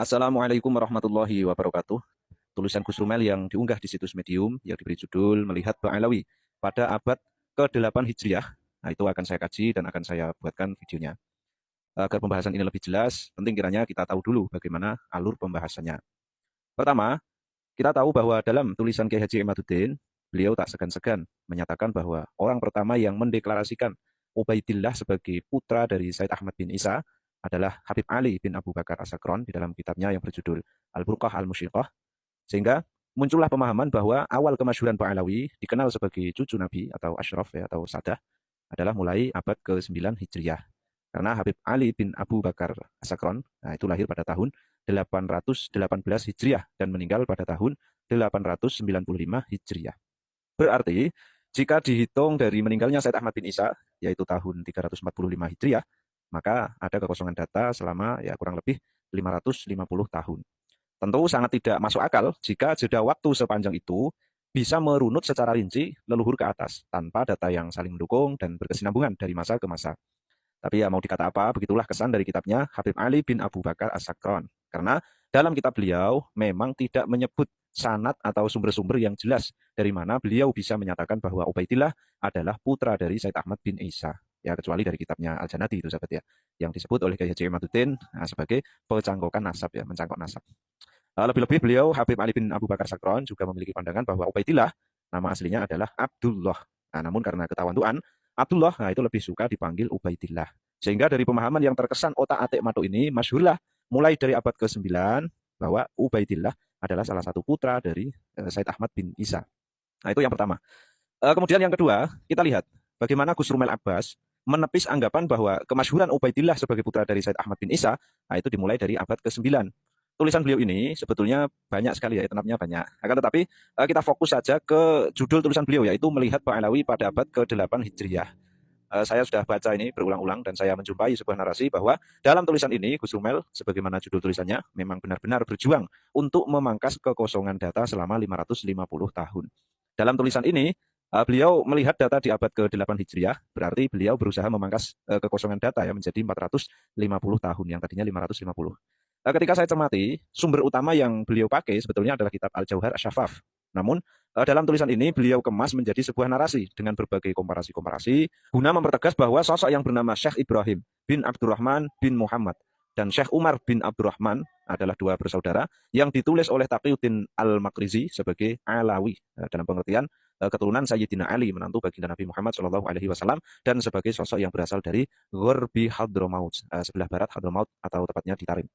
Assalamualaikum warahmatullahi wabarakatuh. Tulisan Gus Rumel yang diunggah di situs Medium yang diberi judul Melihat Ba'alawi pada abad ke-8 Hijriah. Nah, itu akan saya kaji dan akan saya buatkan videonya. Agar pembahasan ini lebih jelas, penting kiranya kita tahu dulu bagaimana alur pembahasannya. Pertama, kita tahu bahwa dalam tulisan Kiai Haji Imaduddin, beliau tak segan-segan menyatakan bahwa orang pertama yang mendeklarasikan Ubaidillah sebagai putra dari Said Ahmad bin Isa adalah Habib Ali bin Abu Bakar As-Sakron di dalam kitabnya yang berjudul Al-Burqah Al-Musyiqah, sehingga muncullah pemahaman bahwa awal kemasyhuran Ba'alawi dikenal sebagai cucu Nabi atau Ashraf ya, atau Sadah adalah mulai abad ke-9 Hijriah. Karena Habib Ali bin Abu Bakar As-Sakron, nah itu lahir pada tahun 818 Hijriah dan meninggal pada tahun 895 Hijriah. Berarti, jika dihitung dari meninggalnya Said Ahmad bin Isa, yaitu tahun 345 Hijriah, maka ada kekosongan data selama ya kurang lebih 550 tahun. Tentu sangat tidak masuk akal jika jeda waktu sepanjang itu bisa merunut secara rinci leluhur ke atas, tanpa data yang saling mendukung dan berkesinambungan dari masa ke masa. Tapi ya mau dikata apa, begitulah kesan dari kitabnya Habib Ali bin Abu Bakar As-Sakron. Karena dalam kitab beliau memang tidak menyebut sanad atau sumber-sumber yang jelas dari mana beliau bisa menyatakan bahwa Ubaidillah adalah putra dari Said Ahmad bin Isa. Ya, kecuali dari kitabnya Al-Janati itu sahabat ya, yang disebut oleh Kiai Haji Imaduddin sebagai pecangkokan nasab ya, mencangkok nasab. Lebih-lebih beliau Habib Ali bin Abu Bakar Sakron juga memiliki pandangan bahwa Ubaidillah nama aslinya adalah Abdullah. Nah, namun karena ketahuan Tuhan, Abdullah itu lebih suka dipanggil Ubaidillah. Sehingga dari pemahaman yang terkesan otak-atik matuk ini, masyhurlah mulai dari abad ke-9 bahwa Ubaidillah adalah salah satu putra dari Said Ahmad bin Isa. Nah, itu yang pertama. Kemudian yang kedua, kita lihat bagaimana Gus Rumel Abbas menepis anggapan bahwa kemasyhuran Ubaidillah sebagai putra dari Said Ahmad bin Isa, nah itu dimulai dari abad ke-9. Tulisan beliau ini sebetulnya banyak sekali ya, etnamnya banyak. Akan tetapi kita fokus saja ke judul tulisan beliau, yaitu Melihat Ba'alawi pada abad ke-8 Hijriah. Saya sudah baca ini berulang-ulang dan saya menjumpai sebuah narasi bahwa dalam tulisan ini Gus Rumel, sebagaimana judul tulisannya, memang benar-benar berjuang untuk memangkas kekosongan data selama 550 tahun. Dalam tulisan ini, beliau melihat data di abad ke-8 Hijriah, berarti beliau berusaha memangkas kekosongan data ya menjadi 450 tahun, yang tadinya 550. Ketika saya cermati, sumber utama yang beliau pakai sebetulnya adalah kitab Al-Jauhar Asy-Syafaf. Namun, dalam tulisan ini beliau kemas menjadi sebuah narasi dengan berbagai komparasi-komparasi guna mempertegas bahwa sosok yang bernama Syekh Ibrahim bin Abdurrahman bin Muhammad dan Syekh Umar bin Abdurrahman adalah dua bersaudara yang ditulis oleh Taqiyuddin Al-Makrizi sebagai Alawi, dalam pengertian keturunan Sayyidina Ali, menantu baginda Nabi Muhammad SAW, dan sebagai sosok yang berasal dari Ghorbi Hadramaut, sebelah barat Hadramaut atau tepatnya di Tarim.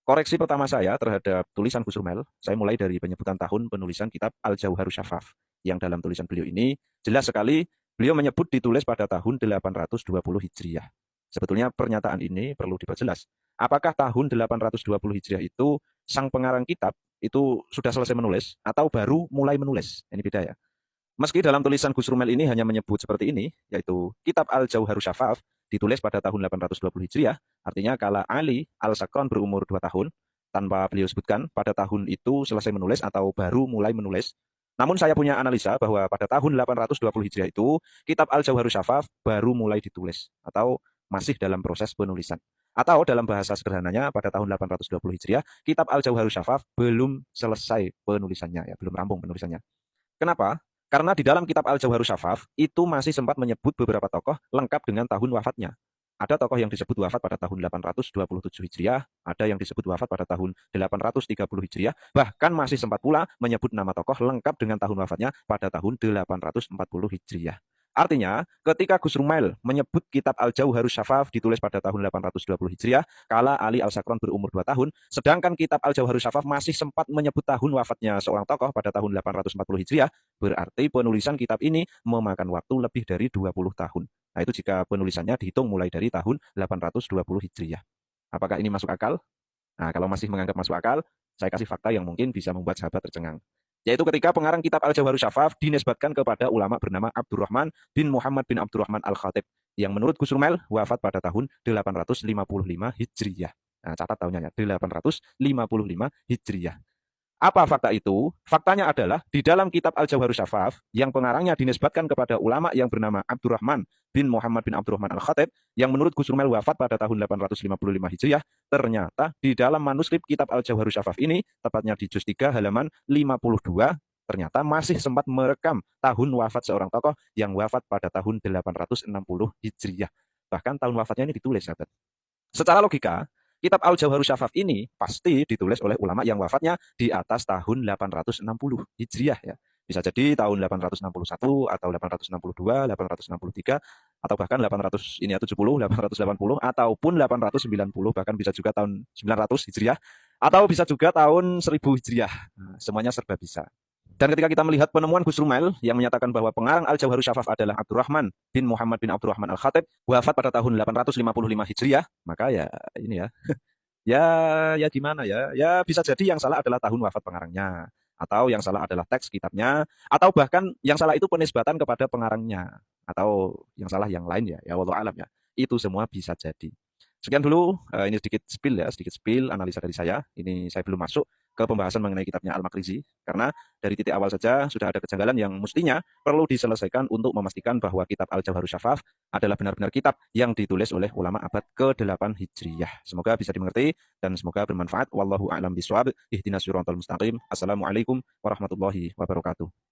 Koreksi pertama saya terhadap tulisan Gus Rumel, saya mulai dari penyebutan tahun penulisan kitab Al-Jauharus Syafaf, yang dalam tulisan beliau ini jelas sekali beliau menyebut ditulis pada tahun 820 Hijriah. Sebetulnya pernyataan ini perlu diperjelas. Apakah tahun 820 Hijriah itu sang pengarang kitab itu sudah selesai menulis atau baru mulai menulis? Ini beda ya. Meski dalam tulisan Gus Rumel ini hanya menyebut seperti ini, yaitu Kitab Al-Jauharus Syafaf, ditulis pada tahun 820 Hijriah, artinya kala Ali Al-Sakron berumur 2 tahun, tanpa beliau sebutkan pada tahun itu selesai menulis atau baru mulai menulis. Namun saya punya analisa bahwa pada tahun 820 Hijriah itu, Kitab Al-Jauharus Syafaf baru mulai ditulis, atau masih dalam proses penulisan. Atau dalam bahasa sederhananya, pada tahun 820 Hijriah, Kitab Al-Jauharus Syafaf belum selesai penulisannya, ya, belum rampung penulisannya. Kenapa? Karena di dalam kitab Al-Jauharus Syafaf itu masih sempat menyebut beberapa tokoh lengkap dengan tahun wafatnya. Ada tokoh yang disebut wafat pada tahun 827 Hijriah, ada yang disebut wafat pada tahun 830 Hijriah, bahkan masih sempat pula menyebut nama tokoh lengkap dengan tahun wafatnya pada tahun 840 Hijriah. Artinya, ketika Gus Rumel menyebut kitab Al-Jauharus Syafaf ditulis pada tahun 820 Hijriah, kala Ali Al-Sakron berumur 2 tahun, sedangkan kitab Al-Jauharus Syafaf masih sempat menyebut tahun wafatnya seorang tokoh pada tahun 840 Hijriah, berarti penulisan kitab ini memakan waktu lebih dari 20 tahun. Nah, itu jika penulisannya dihitung mulai dari tahun 820 Hijriah. Apakah ini masuk akal? Nah, kalau masih menganggap masuk akal, saya kasih fakta yang mungkin bisa membuat sahabat tercengang. Yaitu ketika pengarang kitab Al-Jauharus Syafaf dinisbatkan kepada ulama bernama Abdurrahman bin Muhammad bin Abdurrahman Al-Khatib, yang menurut Gus Rumel wafat pada tahun 855 Hijriah. Nah, catat tahunnya ya, 855 Hijriah. Apa fakta itu? Faktanya adalah di dalam kitab Al-Jawharus Syafaf yang pengarangnya dinisbatkan kepada ulama yang bernama Abdurrahman bin Muhammad bin Abdurrahman Al-Khatib yang menurut Gus Rumel wafat pada tahun 855 Hijriah, ternyata di dalam manuskrip kitab Al-Jawharus Syafaf ini, tepatnya di juz 3 halaman 52, ternyata masih sempat merekam tahun wafat seorang tokoh yang wafat pada tahun 860 Hijriah. Bahkan tahun wafatnya ini ditulis, sahabat. Secara logika, kitab Al-Jawharus Syafaf ini pasti ditulis oleh ulama yang wafatnya di atas tahun 860 Hijriah ya. Bisa jadi tahun 861 atau 862, 863 atau bahkan 800 ini ya 70, 880 ataupun 890 bahkan bisa juga tahun 900 Hijriah atau bisa juga tahun 1000 Hijriah. Nah, semuanya serba bisa. Dan ketika kita melihat penemuan Gus Rumail yang menyatakan bahwa pengarang Al-Jawharus Syafaf adalah Abdurrahman bin Muhammad bin Abdurrahman Al-Khatib, wafat pada tahun 855 Hijriah, maka ya ini ya, ya ya gimana ya? Ya bisa jadi yang salah adalah tahun wafat pengarangnya, atau yang salah adalah teks kitabnya, atau bahkan yang salah itu penisbatan kepada pengarangnya, atau yang salah yang lain ya. Ya wallahu alam ya. Itu semua bisa jadi. Sekian dulu, ini sedikit spill ya, sedikit spill analisa dari saya. Ini saya belum masuk ke pembahasan mengenai kitabnya Al-Makrizi, karena dari titik awal saja sudah ada kejanggalan yang mestinya perlu diselesaikan untuk memastikan bahwa kitab Al-Jawharus Syafaf adalah benar-benar kitab yang ditulis oleh ulama abad ke-8 Hijriyah. Semoga bisa dimengerti dan semoga bermanfaat. Wallahu a'lam bishawab. Ihdinas siratal mustaqim. Assalamualaikum warahmatullahi wabarakatuh.